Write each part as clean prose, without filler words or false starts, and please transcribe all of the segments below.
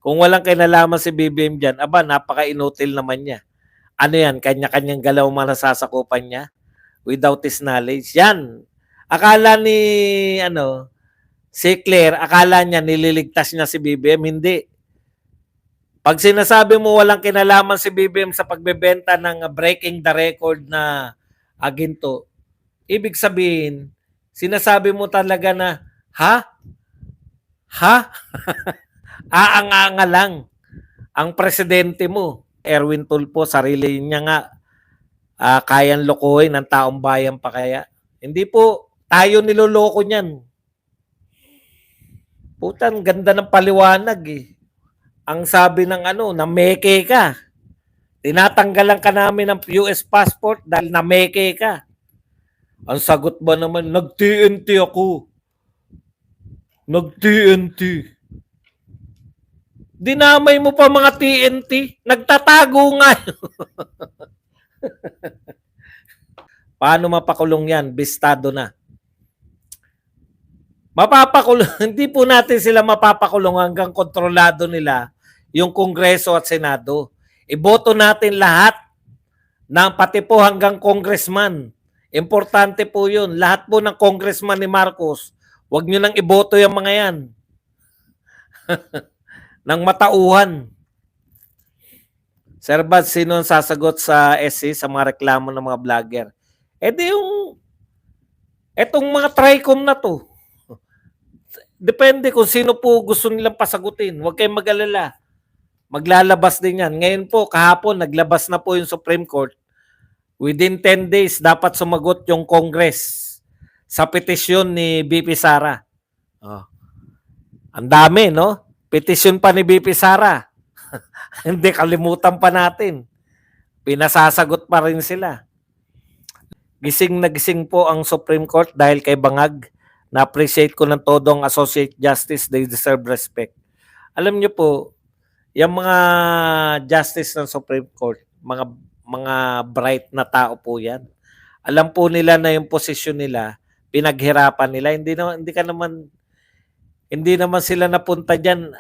Kung walang kinalaman si BBM diyan, aba napaka-inutil naman niya. Ano 'yan, kanya-kanyang galaw man nasasakupan niya without his knowledge. 'Yan. Akala ni si Claire, akala niya nililigtas niya si BBM, hindi. Pag sinasabi mo walang kinalaman si BBM sa pagbebenta ng breaking the record na aginto, ibig sabihin, sinasabi mo talaga na, ha? Ha? Aanga-anga lang ang presidente mo. Erwin Tulfo, sarili niya nga kayang lokohin ng taong bayan pa kaya. Hindi po, tayo niloloko niyan. Putan, ganda ng paliwanag eh. Ang sabi ng nameke ka. Tinatanggalan ka namin ng US passport dahil nameke ka. Ang sagot ba naman, nag-TNT ako. Nag-TNT. Dinamay mo pa mga TNT. Nagtatago nga. Paano mapakulong yan? Bistado na. Mapapakulong. Hindi po natin sila mapapakulong hanggang kontrolado nila yung Kongreso at Senado. Iboto natin lahat ng pati po hanggang congressman. Importante po yun. Lahat po ng congressman ni Marcos, wag nyo nang iboto yung mga yan. Nang matauhan. Sir Bad, sino ang sasagot sa SC sa mga reklamo ng mga vlogger? Di etong mga TRICOM na to. Depende kung sino po gusto nilang pasagutin. Huwag kayong mag-alala. Maglalabas din yan. Ngayon po, kahapon, naglabas na po yung Supreme Court. Within 10 days, dapat sumagot yung Congress sa petisyon ni BP Sara. Oh. Ang dami, no? Petisyon pa ni BP Sara. Hindi, kalimutan pa natin. Pinasasagot pa rin sila. Gising na gising po ang Supreme Court dahil kay Bangag. Na-appreciate ko ng todo ang Associate Justice. They deserve respect. Alam niyo po, yung mga justice ng Supreme Court, mga bright na tao po yan. Alam po nila na yung posisyon nila, pinaghirapan nila. Hindi naman sila napunta diyan.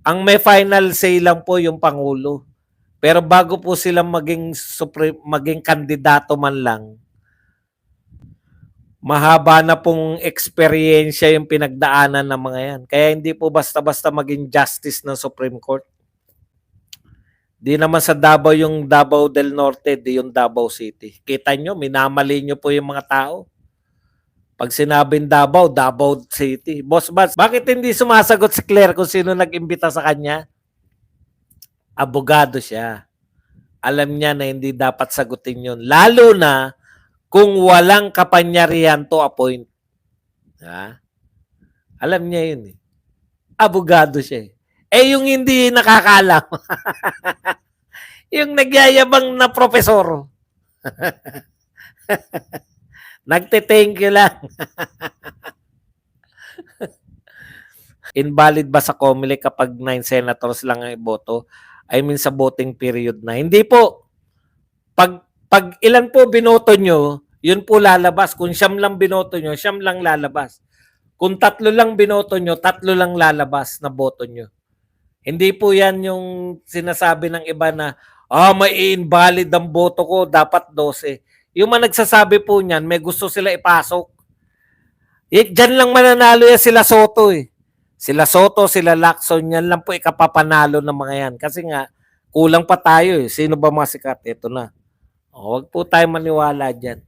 Ang may final say lang po yung Pangulo. Pero bago po sila maging kandidato man lang, mahaba na pong eksperyensya yung pinagdaanan ng mga yan. Kaya hindi po basta-basta maging justice ng Supreme Court. Di naman sa Davao yung Davao del Norte, di yung Davao City. Kita nyo, minamali nyo po yung mga tao. Pag sinabing Davao, Davao City. Boss Bats, bakit hindi sumasagot si Claire kung sino nag-imbita sa kanya? Abogado siya. Alam niya na hindi dapat sagutin yun. Lalo na kung walang kapangyarihan to appoint. Ha? Alam niya yun eh. Abogado siya eh. Yung hindi nakakalam. Yung nagyayabang na profesor. Nagte-thank you lang. Invalid ba sa COMELEC kapag 9 senators lang ang iboto? I mean sa voting period na. Hindi po. Pag ilan po binoto nyo, yun po lalabas. Kung siyam lang binoto nyo, siyam lang lalabas. Kung 3 lang binoto nyo, 3 lang lalabas na boto nyo. Hindi po yan yung sinasabi ng iba na, may invalid ang boto ko, dapat 12. Yung mga nagsasabi po niyan, may gusto sila ipasok. Diyan lang mananalo yan sila Soto eh. Sila Soto, sila Lacson, yan lang po ikapapanalo ng mga yan. Kasi nga, kulang pa tayo eh. Sino ba mga sikat? Ito na. Huwag po tayo maniwala dyan.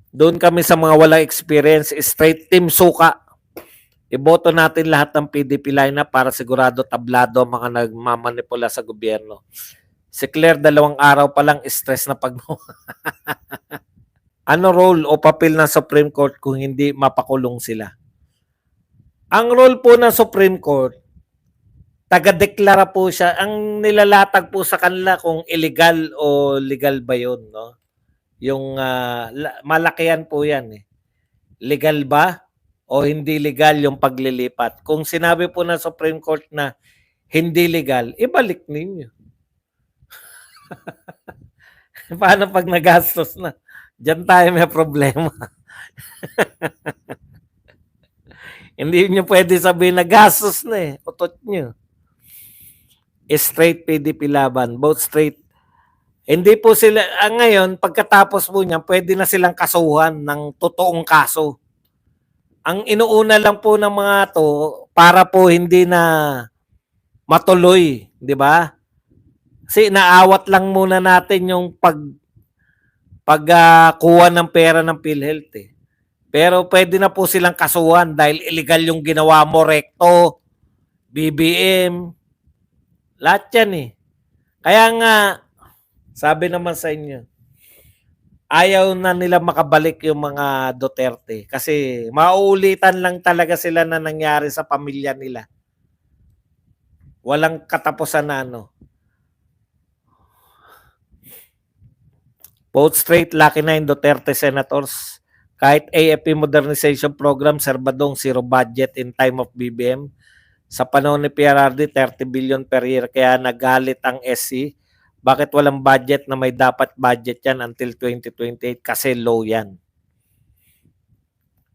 Doon kami sa mga walang experience, straight team suka. Iboto natin lahat ng PDP lineup para sigurado tablado ang mga nagmamanipula sa gobyerno. Si Claire 2 araw pa lang stress na Ano role o papel ng Supreme Court kung hindi mapakulong sila? Ang role po ng Supreme Court, taga-deklara po siya. Ang nilalatag po sa kanila kung illegal o legal ba yun, no? Yung malakihan po yan eh. Legal ba o hindi legal yung paglilipat? Kung sinabi po ng Supreme Court na hindi legal, ibalik ninyo. Paano pag nagastos na? Diyan tayo may problema. Hindi nyo pwede sabihin na gastos na eh. Utot nyo. Straight PDP laban. Both straight. Hindi po sila, ngayon, pagkatapos po niyan, pwede na silang kasuhan ng totoong kaso. Ang inuuna lang po ng mga to, para po hindi na matuloy, di ba? Kasi naawat lang muna natin yung pagkuha ng pera ng PhilHealth eh. Pero pwede na po silang kasuhan dahil illegal yung ginawa mo, Recto, BBM, lahat yan eh. Kaya nga, sabi naman sa inyo, ayaw na nila makabalik yung mga Duterte kasi mauulitan lang talaga sila na nangyari sa pamilya nila. Walang katapusan na ano. Both straight, lucky na yung Duterte senators. Kahit AFP modernization program, serbadong zero budget in time of BBM. Sa panahon ni PRRD, 30 billion per year. Kaya nagalit ang SC. Bakit walang budget na may dapat budget yan until 2028? Kasi low yan.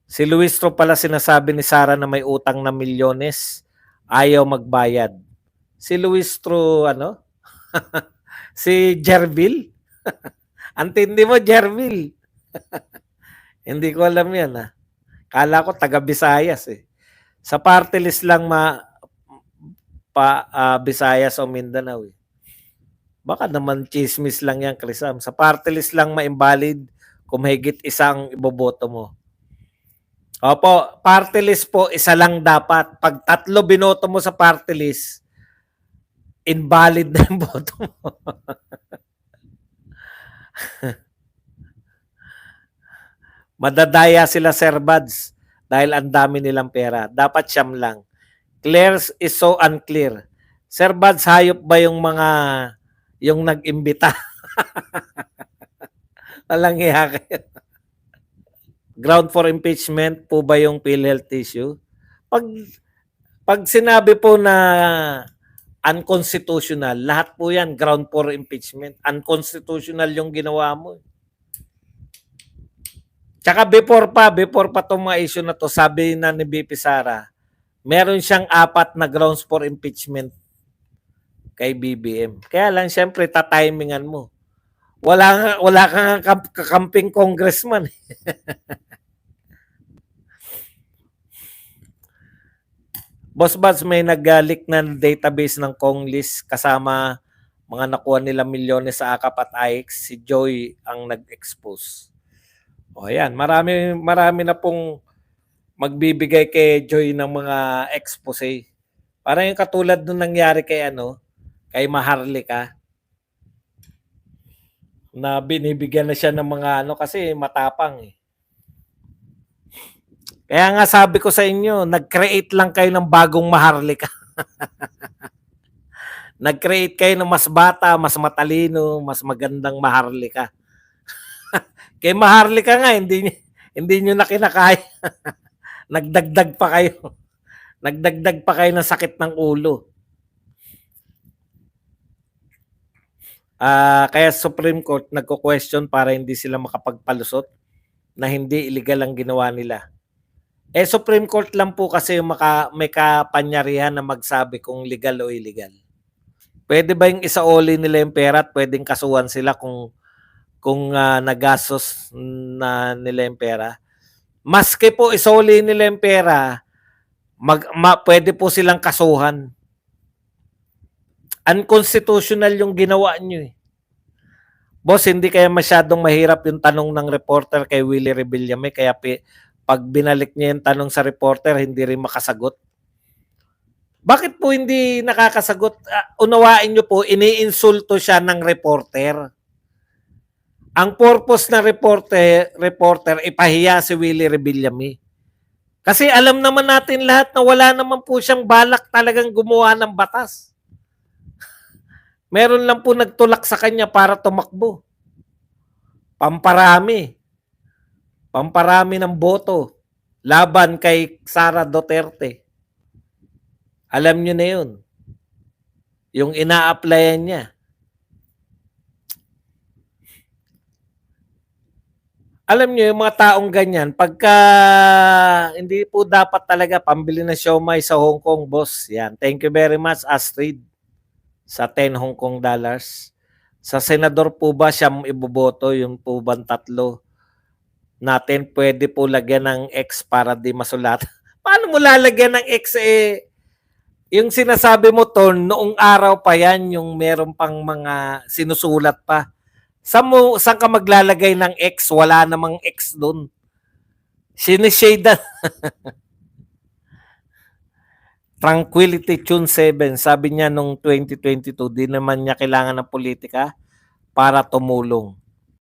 Si Luistro pala sinasabi ni Sara na may utang na milyones. Ayaw magbayad. Si Luistro, ano? Si Jervil? Antindi mo, Jervil. Hindi ko alam yan, ha? Kala ko taga Visayas, eh. Sa party list lang Visayas o Mindanao, eh. Baka naman chismis lang yan, Krisam. Sa party list lang ma-invalid kung mahigit isang iboboto mo. Opo, party list po, isa lang dapat. Pag tatlo binoto mo sa party list, invalid na yung boto mo. Madadaya sila, Sir Buds, dahil ang dami nilang pera. Dapat siyam lang. Clear is so unclear. Sir Buds, hayop ba yung nag-imbita? Walang hiya kayo. Ground for impeachment po ba yung PhilHealth issue? Pag sinabi po na unconstitutional, lahat po yan ground for impeachment. Unconstitutional yung ginawa mo. Tsaka before pa itong mga issue na to, sabi na ni BP Sara, meron siyang 4 na grounds for impeachment kay BBM. Kaya lang, syempre, tatimingan mo. Wala kang kakamping congressman. Boss Buds, may nag-leak na database ng Conglist kasama mga nakuha nila milyones sa AKAP at AIX. Si Joy ang nag-expose. O yan, marami na pong magbibigay kay Joy ng mga expose. Parang yung katulad nung nangyari kay Maharlika, na binibigyan na siya ng mga kasi matapang eh. Kaya nga sabi ko sa inyo, nag-create lang kayo ng bagong Maharlika. Nag-create kayo ng mas bata, mas matalino, mas magandang Maharlika. Kay Maharlika nga, hindi nyo na kinakaya. Nagdagdag pa kayo. Nagdagdag pa kayo ng sakit ng ulo. Kaya Supreme Court nagko-question para hindi sila makapagpalusot na hindi illegal ang ginawa nila. Supreme Court lang po kasi yung may kapangyarihan na magsabi kung legal o illegal. Pwede ba yung isaoli nila yung pera at pwedeng kasuhan sila kung nagastos na nila yung pera? Maski po isoli nila yung pera, pwede po silang kasuhan. Unconstitutional yung ginawa nyo eh. Boss, hindi kaya masyadong mahirap yung tanong ng reporter kay Willie Rebillame, kaya pag binalik niya yung tanong sa reporter, hindi rin makasagot? Bakit po hindi nakakasagot? Unawain nyo po, iniinsulto siya ng reporter. Ang purpose ng reporter, ipahiya si Willie Rebillame. Kasi alam naman natin lahat na wala naman po siyang balak talagang gumawa ng batas. Meron lang po nagtulak sa kanya para tumakbo. Pamparami ng boto laban kay Sara Duterte. Alam nyo na yun. Yung ina-applyan niya. Alam niyo yung mga taong ganyan, pagka hindi po dapat talaga pambili ng siomai sa Hong Kong, boss. Yan. Thank you very much, Astrid, sa 10 Hong Kong dollars. Sa senador po ba siyang iboboto? Yung po bang tatlo natin pwede po lagyan ng X para di masulat? Paano mo lalagyan ng X eh? Yung sinasabi mo, Ton, noong araw pa yan, yung meron pang mga sinusulat pa. Saan ka maglalagay ng X? Wala namang X doon. Sinishade Tranquility Tune 7, sabi niya nung 2022, di naman niya kailangan ng politika para tumulong.